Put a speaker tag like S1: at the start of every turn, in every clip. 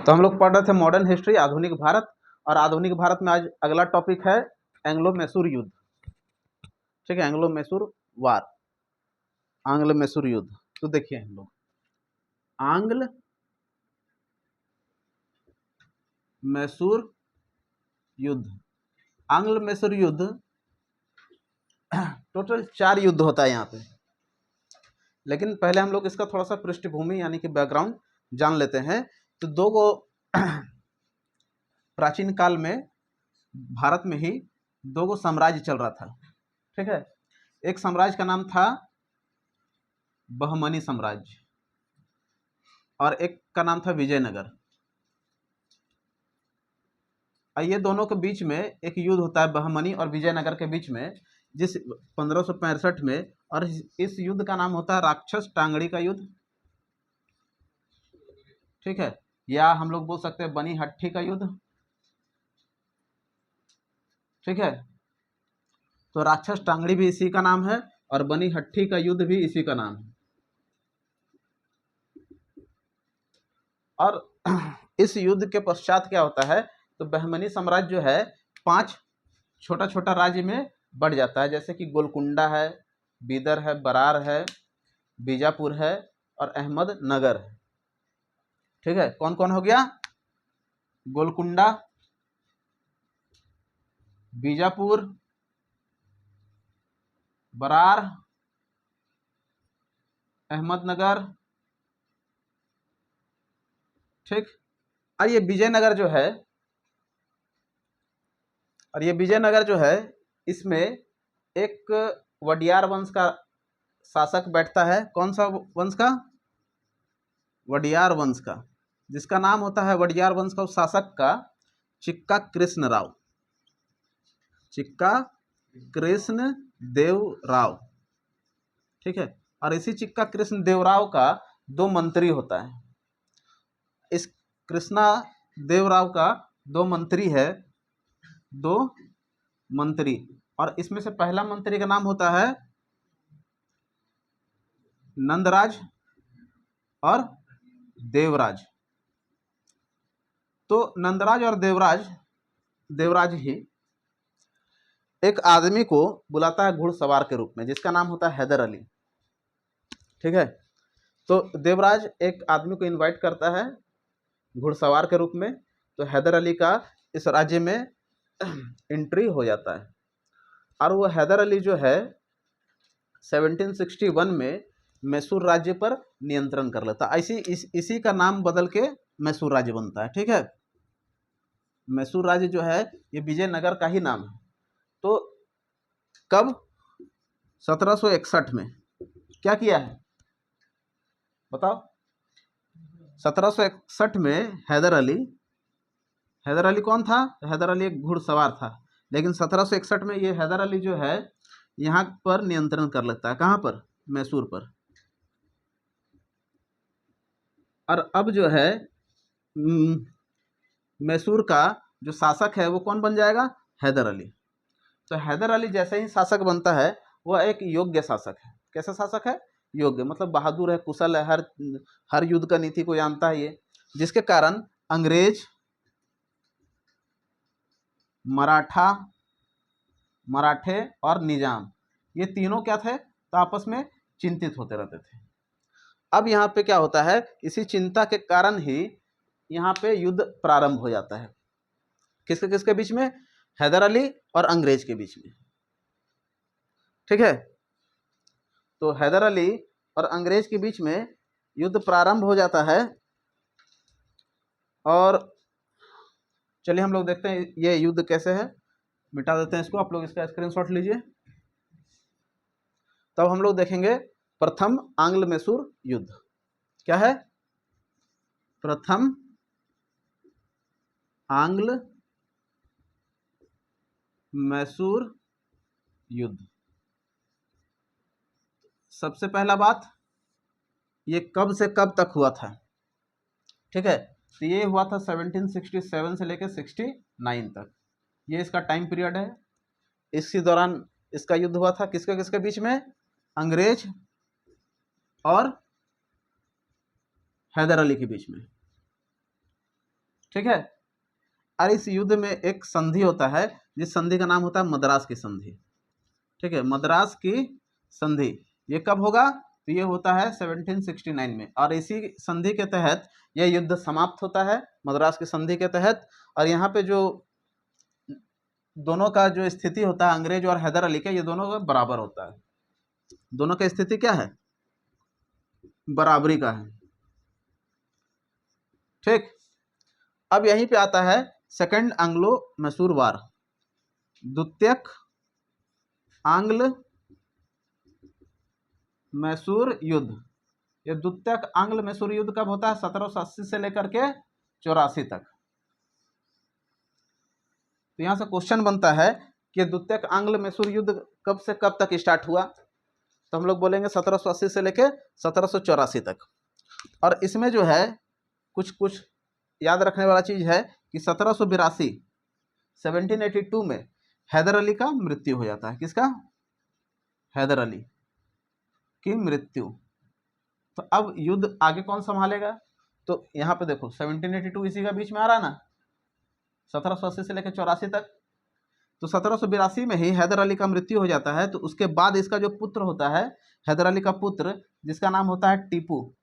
S1: तो हम लोग पढ़ रहे थे मॉडर्न हिस्ट्री, आधुनिक भारत। और आधुनिक भारत में आज अगला टॉपिक है एंग्लो मैसूर युद्ध। ठीक है, एंग्लो मैसूर वार, आंग्ल मैसूर युद्ध। तो देखिए हम लोग आंग्ल मैसूर युद्ध, आंग्ल मैसूर युद्ध टोटल 4 युद्ध होता है यहाँ पे। लेकिन पहले हम लोग इसका थोड़ा सा पृष्ठभूमि यानी कि बैकग्राउंड जान लेते हैं। तो दो गो प्राचीन काल में भारत में ही दो गो साम्राज्य चल रहा था। ठीक है, एक साम्राज्य का नाम था बहमनी साम्राज्य और एक का नाम था विजयनगर। ये दोनों के बीच में एक युद्ध होता है बहमनी और विजयनगर के बीच में, जिस 1565 में, और इस युद्ध का नाम होता है राक्षस टांगड़ी का युद्ध। ठीक है, या हम लोग बोल सकते हैं बनी हट्टी का युद्ध। ठीक है, तो राक्षस टांगड़ी भी इसी का नाम है और बनी हट्टी का युद्ध भी इसी का नाम है। और इस युद्ध के पश्चात क्या होता है, तो बहमनी साम्राज्य जो है 5 छोटा छोटा राज्य में बढ़ जाता है, जैसे कि गोलकुंडा है, बीदर है, बरार है, बीजापुर है और अहमदनगर है। ठीक है, कौन कौन हो गया? गोलकुंडा, बीजापुर, बरार, अहमदनगर। ठीक, और ये विजयनगर जो है, इसमें एक वडियार वंश का शासक बैठता है। कौन सा वंश का? वडियार वंश का, जिसका नाम होता है वडियार वंश का उस शासक का चिक्का कृष्ण राव, चिक्का कृष्ण देव राव। ठीक है, और इसी चिक्का कृष्ण देव राव का 2 मंत्री होता है। इस कृष्णा देव राव का 2 मंत्री है, 2 मंत्री, और इसमें से पहला मंत्री का नाम होता है नंदराज और देवराज। तो नंदराज और देवराज ही एक आदमी को बुलाता है घुड़सवार के रूप में, जिसका नाम होता है हैदर अली। ठीक है, तो देवराज एक आदमी को इनवाइट करता है घुड़सवार के रूप में, तो हैदर अली का इस राज्य में एंट्री हो जाता है। और वो हैदर अली जो है 1761 में मैसूर राज्य पर नियंत्रण कर लेता है। इसी का नाम बदल के मैसूर राज्य बनता है। ठीक है, मैसूर राज्य जो है ये विजयनगर का ही नाम है। तो कब? 1761 में क्या किया है बताओ? 1761 में हैदर अली कौन था? हैदर अली एक घुड़सवार था, लेकिन 1761 में ये हैदर अली जो है यहाँ पर नियंत्रण कर लेता है। कहाँ पर? मैसूर पर। और अब जो है मैसूर का जो शासक है वो कौन बन जाएगा? हैदर अली। तो हैदर अली जैसे ही शासक बनता है वह एक योग्य शासक है। कैसा शासक है? योग्य, मतलब बहादुर है, कुशल है, हर युद्ध का नीति को जानता है ये, जिसके कारण अंग्रेज, मराठे और निजाम, ये तीनों क्या थे? तो आपस में चिंतित होते रहते थे। अब यहाँ पे क्या होता है, इसी चिंता के कारण ही यहाँ पे युद्ध प्रारंभ हो जाता है। किसके किसके बीच में? हैदर अली और अंग्रेज के बीच में। ठीक है, तो हैदर अली और अंग्रेज के बीच में युद्ध प्रारंभ हो जाता है। और चलिए हम लोग देखते हैं ये युद्ध कैसे है। मिटा देते हैं इसको, आप लोग इसका स्क्रीनशॉट लीजिए। तब हम लोग देखेंगे प्रथम आंग्ल मैसूर युद्ध। क्या है? प्रथम आंग्ल मैसूर युद्ध। सबसे पहला बात, ये कब से कब तक हुआ था? ठीक है, तो ये हुआ था 1767 से लेकर 69 तक, ये इसका टाइम पीरियड है। इसी दौरान इसका युद्ध हुआ था किसके किसके बीच में? अंग्रेज और हैदर अली के बीच में। ठीक है। और इस युद्ध में एक संधि होता है, जिस संधि का नाम होता है मद्रास की संधि। ठीक है, मद्रास की संधि। ये कब होगा? तो ये होता है 1769 में, और इसी संधि के तहत यह युद्ध समाप्त होता है, मद्रास की संधि के तहत। और यहाँ पे जो दोनों का जो स्थिति होता है, अंग्रेज और हैदर अली का, ये दोनों का बराबर होता है। दोनों का स्थिति क्या है? बराबरी का है। ठीक। अब यहीं पे आता है सेकंड एंग्लो मैसूर वार, द्वितीयक आंग्ल मैसूर युद्ध। ये द्वितीयक आंग्ल मैसूर युद्ध कब होता है? 1780 से लेकर के 84 तक। तो यहां से क्वेश्चन बनता है कि द्वितीयक आंग्ल मैसूर युद्ध कब से कब तक स्टार्ट हुआ? तो हम लोग बोलेंगे 1780 से लेकर 1784 तक। और इसमें जो है कुछ कुछ याद रखने वाला चीज है कि 1782 1782 में हैदर अली का मृत्यु हो जाता है। किसका? हैदर अली की मृत्यु। तो अब युद्ध आगे कौन संभालेगा? तो यहाँ पे देखो 1782 इसी का बीच में आ रहा ना, 1780 से लेकर 84 तक। तो 1782 में ही हैदर अली का मृत्यु हो जाता है। तो उसके बाद इसका जो पुत्र होता है, हैदर अली का पुत्र, जिसका नाम होता है टीपू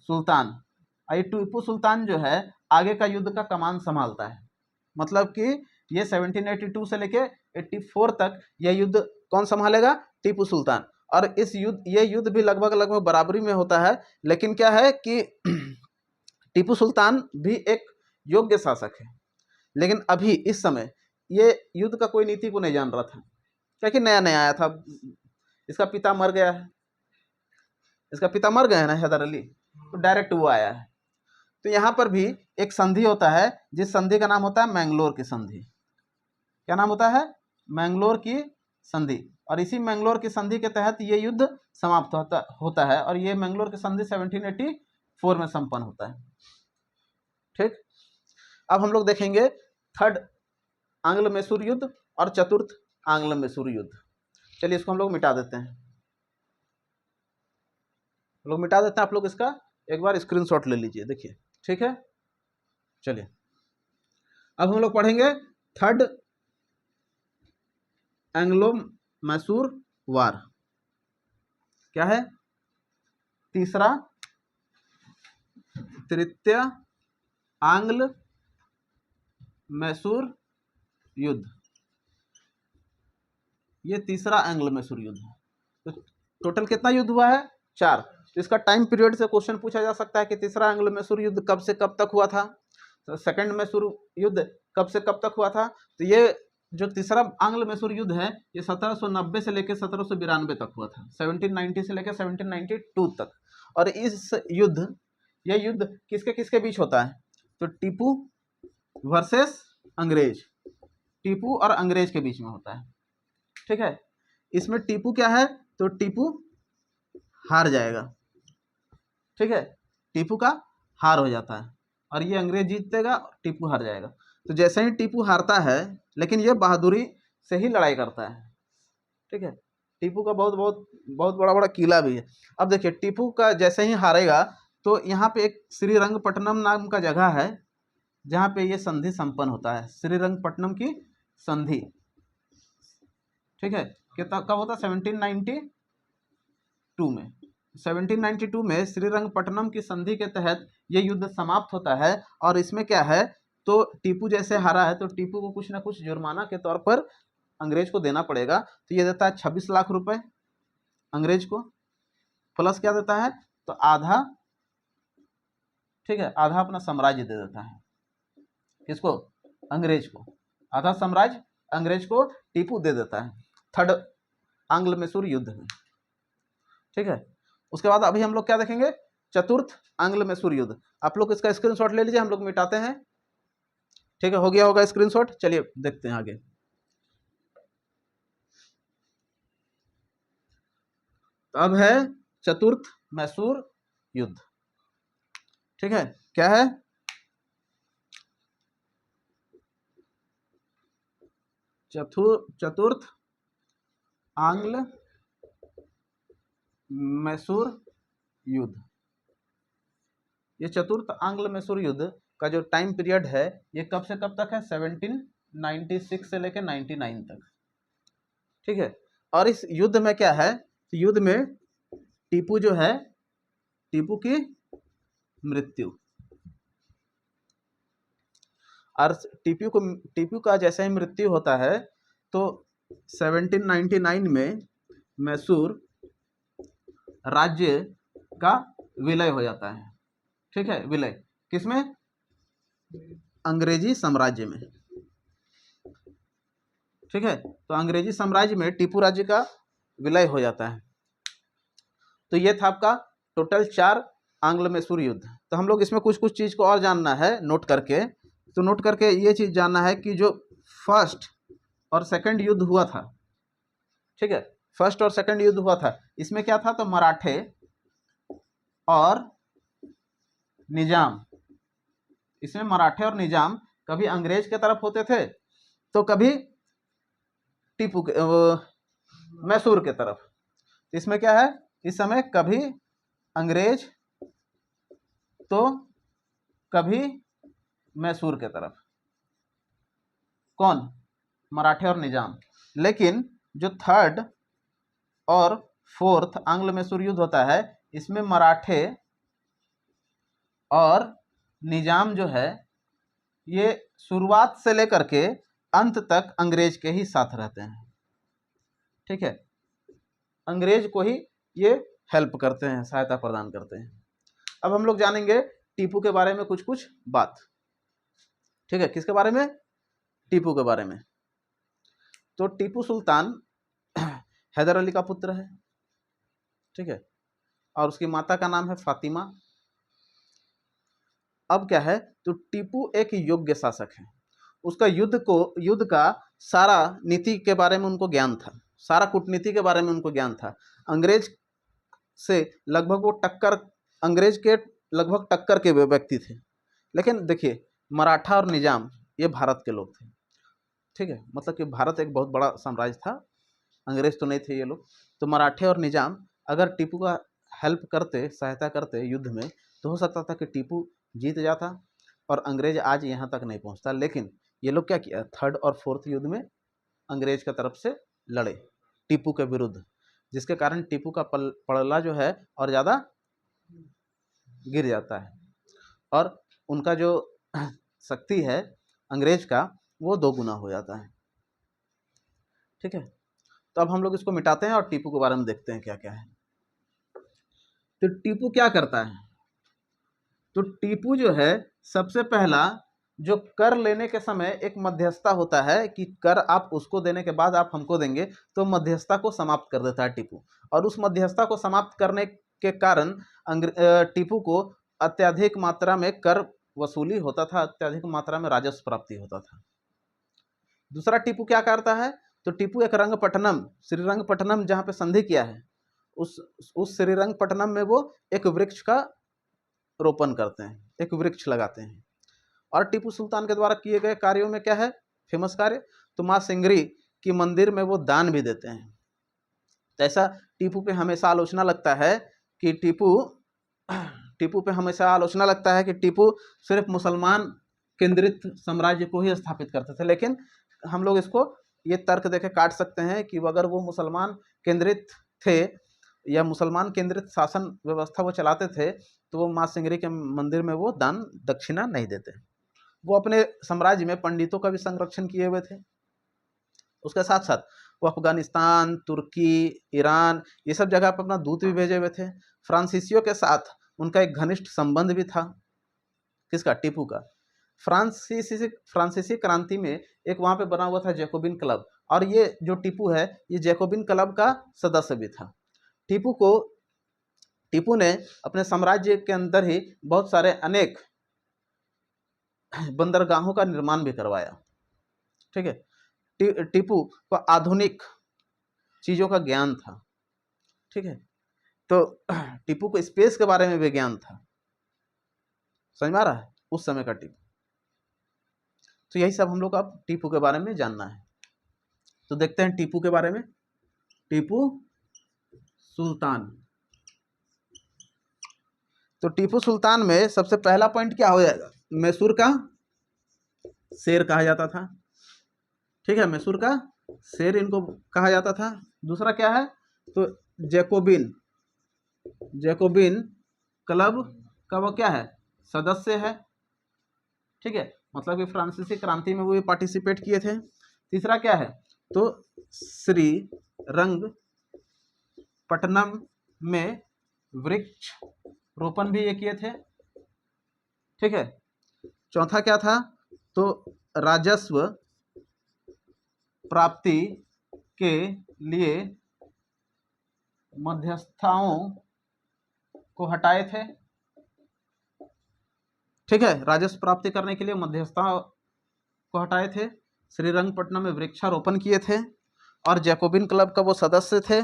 S1: सुल्तान। ये टीपू सुल्तान जो है आगे का युद्ध का कमान संभालता है। मतलब कि ये 1782 से लेके 84 तक यह युद्ध कौन संभालेगा? टीपू सुल्तान। और इस युद्ध, ये युद्ध भी लगभग लगभग बराबरी में होता है। लेकिन क्या है कि टीपू सुल्तान भी एक योग्य शासक है, लेकिन अभी इस समय ये युद्ध का कोई नीति को नहीं जान रहा था, क्योंकि नया नया आया था। इसका पिता मर गया है, इसका पिता मर गए हैं ना हैदर अली, तो डायरेक्ट वो आया है। तो यहाँ पर भी एक संधि होता है, जिस संधि का नाम होता है मैंगलोर की संधि। क्या नाम होता है? मैंगलोर की संधि। और इसी मैंगलोर की संधि के तहत ये युद्ध समाप्त होता है। और ये मैंगलोर की संधि 1784 में संपन्न होता है। ठीक। अब हम लोग देखेंगे थर्ड आंग्ल मैसूर युद्ध और चतुर्थ आंग्ल मैसूर युद्ध। चलिए इसको हम लोग मिटा देते हैं, आप लोग इसका एक बार स्क्रीनशॉट ले लीजिए, देखिए। ठीक है, चलिए अब हम लोग पढ़ेंगे थर्ड एंग्लो मैसूर वार। क्या है? तीसरा तृतीय आंग्ल मैसूर युद्ध। ये तीसरा एंग्लो मैसूर युद्ध है। तो टोटल कितना युद्ध हुआ है? 4। तो इसका टाइम पीरियड से क्वेश्चन पूछा जा सकता है कि तीसरा एंग्लो मैसूर युद्ध कब से कब तक हुआ था, तो सेकंड मैसूर युद्ध कब से कब तक हुआ था। तो ये जो तीसरा आंग्ल मैसूर युद्ध है, ये 1790 से लेकर 1792 तक हुआ था, 1790 से लेकर 1792 तक। और इस युद्ध, यह युद्ध किसके किसके बीच होता है? तो टीपू वर्सेस अंग्रेज, टीपू और अंग्रेज के बीच में होता है। ठीक है, इसमें टीपू क्या है? तो टीपू हार जाएगा। ठीक है, टीपू का हार हो जाता है और ये अंग्रेज जीतेगा, टीपू हार जाएगा। तो जैसे ही टीपू हारता है, लेकिन ये बहादुरी से ही लड़ाई करता है। ठीक है, टीपू का बहुत बड़ा बड़ा किला भी है। अब देखिए, टीपू का जैसे ही हारेगा तो यहाँ पे एक श्रीरंगपट्टनम नाम का जगह है, जहाँ पे ये संधि संपन्न होता है, श्रीरंगपट्टनम की संधि। ठीक है, कितना कब होता है? 1792 में। 1792 में श्रीरंगपट्टनम की संधि के तहत ये युद्ध समाप्त होता है। और इसमें क्या है, तो टीपू जैसे हारा है तो टीपू को कुछ ना कुछ जुर्माना के तौर पर अंग्रेज को देना पड़ेगा। तो ये देता है 26 लाख रुपए अंग्रेज को, प्लस क्या देता है? तो आधा, ठीक है, आधा अपना साम्राज्य दे देता है। किसको? अंग्रेज को। आधा साम्राज्य अंग्रेज को टीपू दे देता है थर्ड आंग्ल मैसूर युद्ध में। ठीक है, उसके बाद अभी हम लोग क्या देखेंगे? चतुर्थ आंग्ल मैसूर युद्ध। आप लोग इसका स्क्रीनशॉट ले लीजिए, हम लोग मिटाते हैं। ठीक है, हो गया होगा स्क्रीनशॉट। चलिए देखते हैं आगे। अब है चतुर्थ मैसूर युद्ध। ठीक है, क्या है? चतुर्थ आंग्ल मैसूर युद्ध। ये चतुर्थ आंग्ल मैसूर युद्ध का जो टाइम पीरियड है ये कब से कब तक है, 1796 से लेकर 99 तक, ठीक है। और इस युद्ध में क्या है, युद्ध में टीपू जो है, टीपू की मृत्यु, और टीपू का जैसे ही मृत्यु होता है तो 1799 में मैसूर राज्य का विलय हो जाता है, ठीक है। विलय किसमें, अंग्रेजी साम्राज्य में, ठीक है। तो अंग्रेजी साम्राज्य में टीपू राज्य का विलय हो जाता है। तो ये था आपका टोटल 4 आंग्ल मैसूर युद्ध। तो हम लोग इसमें कुछ कुछ चीज़ को और जानना है नोट करके। तो नोट करके ये चीज़ जानना है कि जो फर्स्ट और सेकंड युद्ध हुआ था, ठीक है, फर्स्ट और सेकंड युद्ध हुआ था, इसमें क्या था, तो मराठे और निजाम, इसमें मराठे और निजाम कभी अंग्रेज के तरफ होते थे तो कभी टीपू के मैसूर के तरफ। इसमें क्या है, इस समय कभी अंग्रेज तो कभी मैसूर के तरफ, कौन, मराठे और निजाम। लेकिन जो थर्ड और फोर्थ आंग्ल मैसूर युद्ध होता है, इसमें मराठे और निजाम जो है ये शुरुआत से लेकर के अंत तक अंग्रेज के ही साथ रहते हैं, ठीक है, अंग्रेज को ही ये हेल्प करते हैं, सहायता प्रदान करते हैं। अब हम लोग जानेंगे टीपू के बारे में कुछ कुछ बात, ठीक है। किसके बारे में, टीपू के बारे में। तो टीपू सुल्तान हैदर अली का पुत्र है, ठीक है, और उसकी माता का नाम है फातिमा। अब क्या है, तो टीपू एक योग्य शासक है, उसका युद्ध का सारा नीति के बारे में उनको ज्ञान था, सारा कूटनीति के बारे में उनको ज्ञान था। अंग्रेज से लगभग वो अंग्रेज के लगभग टक्कर के व्यक्ति थे। लेकिन देखिए, मराठा और निजाम ये भारत के लोग थे, ठीक है, मतलब कि भारत एक बहुत बड़ा साम्राज्य था, अंग्रेज तो नहीं थे ये लोग। तो मराठे और निजाम अगर टीपू का हेल्प करते, सहायता करते युद्ध में, तो हो सकता था कि टीपू जीत जाता और अंग्रेज आज यहाँ तक नहीं पहुँचता। लेकिन ये लोग क्या किया, थर्ड और फोर्थ युद्ध में अंग्रेज की तरफ से लड़े टीपू के विरुद्ध, जिसके कारण टीपू का पलड़ा जो है और ज़्यादा गिर जाता है और उनका जो शक्ति है अंग्रेज का वो 2 गुना हो जाता है, ठीक है। तो अब हम लोग इसको मिटाते हैं और टीपू के बारे में देखते हैं क्या क्या है। तो टीपू क्या करता है, तो टीपू जो है सबसे पहला जो कर लेने के समय एक मध्यस्थता होता है कि कर आप उसको देने के बाद आप हमको देंगे, तो मध्यस्थता को समाप्त कर देता है टीपू। और उस मध्यस्थता को समाप्त करने के कारण टीपू को अत्यधिक मात्रा में कर वसूली होता था, अत्यधिक मात्रा में राजस्व प्राप्ति होता था। दूसरा टीपू क्या करता है, तो टीपू एक रंगपट्टनम, श्रीरंगपट्टनम जहाँ पे संधि किया है, उस श्रीरंगपट्टनम में वो एक वृक्ष का रोपण करते हैं, एक वृक्ष लगाते हैं। और टीपू सुल्तान के द्वारा किए गए कार्यों में क्या है फेमस कार्य, तो माँ सिंगरी की मंदिर में वो दान भी देते हैं। तो ऐसा टीपू पे हमेशा आलोचना लगता है कि टीपू पे हमेशा आलोचना लगता है कि टीपू सिर्फ मुसलमान केंद्रित साम्राज्य को ही स्थापित करते थे। लेकिन हम लोग इसको ये तर्क देके काट सकते हैं कि अगर वो मुसलमान केंद्रित थे या मुसलमान केंद्रित शासन व्यवस्था वो चलाते थे, तो वो माँ सिंगरी के मंदिर में वो दान दक्षिणा नहीं देते। वो अपने साम्राज्य में पंडितों का भी संरक्षण किए हुए थे। उसके साथ साथ वो अफगानिस्तान, तुर्की, ईरान ये सब जगह पर अपना दूत भी भेजे हुए थे। फ्रांसीसियों के साथ उनका एक घनिष्ठ संबंध भी था, किसका, टीपू का। फ्रांसीसी क्रांति में एक वहाँ पे बना हुआ था जैकोबिन क्लब, और ये जो टीपू है ये जैकोबिन क्लब का सदस्य भी था। टीपू ने अपने साम्राज्य के अंदर ही बहुत सारे अनेक बंदरगाहों का निर्माण भी करवाया, ठीक है। टीपू को आधुनिक चीज़ों का ज्ञान था, ठीक है। तो टीपू को स्पेस के बारे में भी ज्ञान था, समझ में आ रहा है, उस समय का टीपू। तो यही सब हम लोग अब टीपू के बारे में जानना है। तो देखते हैं टीपू के बारे में। टीपू सुल्तान तो टीपू सुल्तान में सबसे पहला पॉइंट क्या हो जाएगा, मैसूर का शेर कहा जाता था। ठीक है, मैसूर का शेर इनको कहा जाता था। दूसरा क्या है, तो जैकोबिन क्लब का वो क्या है, सदस्य है। ठीक है, मतलब कि फ्रांसीसी क्रांति में वो भी पार्टिसिपेट किए थे। तीसरा क्या है, तो श्री रंग पट्टनम में वृक्ष रोपण भी ये किए थे। ठीक है, चौथा क्या था, तो राजस्व प्राप्ति के लिए मध्यस्थताओं को हटाए थे। ठीक है, राजस्व प्राप्ति करने के लिए मध्यस्थता को हटाए थे। श्रीरंगपट्टनम में वृक्षारोपण किए थे और जैकोबिन क्लब का वो सदस्य थे।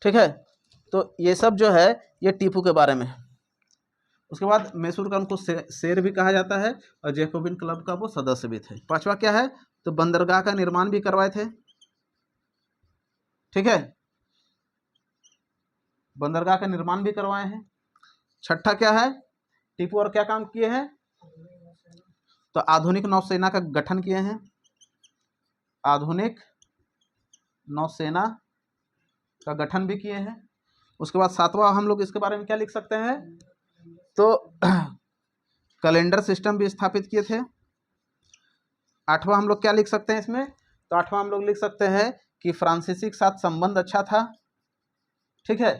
S1: ठीक है, तो ये सब जो है ये टीपू के बारे में। उसके बाद मैसूर का उनको शेर भी कहा जाता है और जैकोबिन क्लब का वो सदस्य भी थे। पांचवा क्या है, तो बंदरगाह का निर्माण भी करवाए थे। ठीक है, बंदरगाह का निर्माण भी करवाए हैं। छठा क्या है, टीपू और क्या काम किए हैं, तो आधुनिक नौसेना का गठन किए हैं। आधुनिक नौसेना का गठन भी किए हैं। उसके बाद सातवां हम लोग इसके बारे में क्या लिख सकते हैं, तो कैलेंडर सिस्टम भी स्थापित किए थे। आठवां हम लोग क्या लिख सकते हैं इसमें, तो आठवां हम लोग लिख सकते हैं कि फ्रांसीसी के साथ संबंध अच्छा था। ठीक है,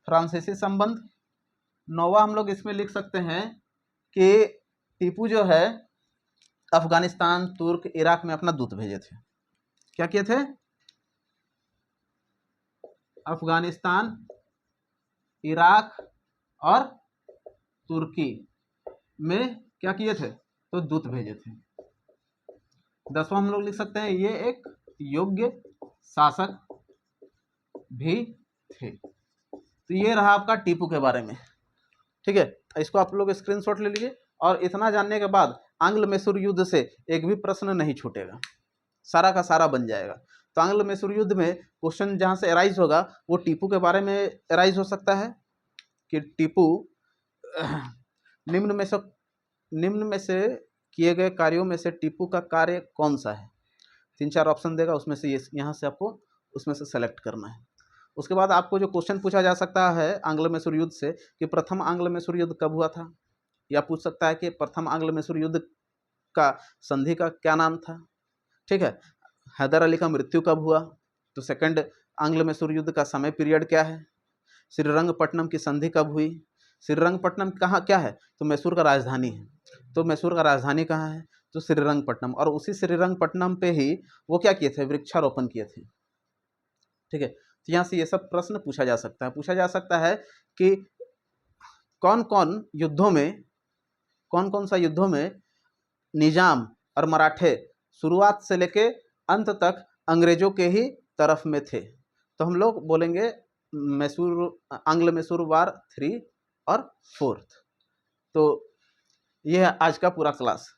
S1: फ्रांसीसी संबंध। नौवां हम लोग इसमें लिख सकते हैं कि टीपू जो है अफगानिस्तान, तुर्क, इराक में अपना दूत भेजे थे। क्या किए थे, अफगानिस्तान, इराक और तुर्की में क्या किए थे, तो दूत भेजे थे। 10वां हम लोग लिख सकते हैं ये एक योग्य शासक भी थे। तो ये रहा आपका टीपू के बारे में। ठीक है, इसको आप लोग स्क्रीनशॉट ले लीजिए। और इतना जानने के बाद आंग्ल मैसूर युद्ध से एक भी प्रश्न नहीं छूटेगा, सारा का सारा बन जाएगा। तो आंग्ल मैसूर युद्ध में क्वेश्चन जहाँ से अराइज होगा वो टीपू के बारे में अराइज हो सकता है कि टीपू निम्न में से किए गए कार्यों में से टीपू का कार्य कौन सा है। 3-4 ऑप्शन देगा, उसमें से ये यहाँ से आपको उसमें से सेलेक्ट करना है। उसके बाद आपको जो क्वेश्चन पूछा जा सकता है आंग्ल मैसूर युद्ध से कि प्रथम आंग्ल मैसूर युद्ध कब हुआ था, या पूछ सकता है कि प्रथम आंग्ल मैसूर युद्ध का संधि का क्या नाम था। ठीक है, हैदर अली का मृत्यु कब हुआ, तो सेकंड आंग्ल मैसूर युद्ध का समय पीरियड क्या है। श्रीरंगपट्टनम की संधि कब हुई। श्रीरंगपट्टनम कहाँ क्या है, तो मैसूर का राजधानी है। तो मैसूर का राजधानी कहाँ है, तो श्रीरंगपट्टनम। और उसी श्रीरंगपट्टनम पे ही वो क्या किए थे, वृक्षारोपण किए थे। ठीक है, तो यहाँ से ये सब प्रश्न पूछा जा सकता है। पूछा जा सकता है कि कौन कौन सा युद्धों में निजाम और मराठे शुरुआत से लेके अंत तक अंग्रेजों के ही तरफ में थे। तो हम लोग बोलेंगे आंग्ल मैसूर वार 3 और 4। तो ये है आज का पूरा क्लास।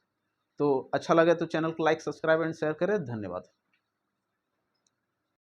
S1: तो अच्छा लगे तो चैनल को लाइक, सब्सक्राइब एंड शेयर करें। धन्यवाद।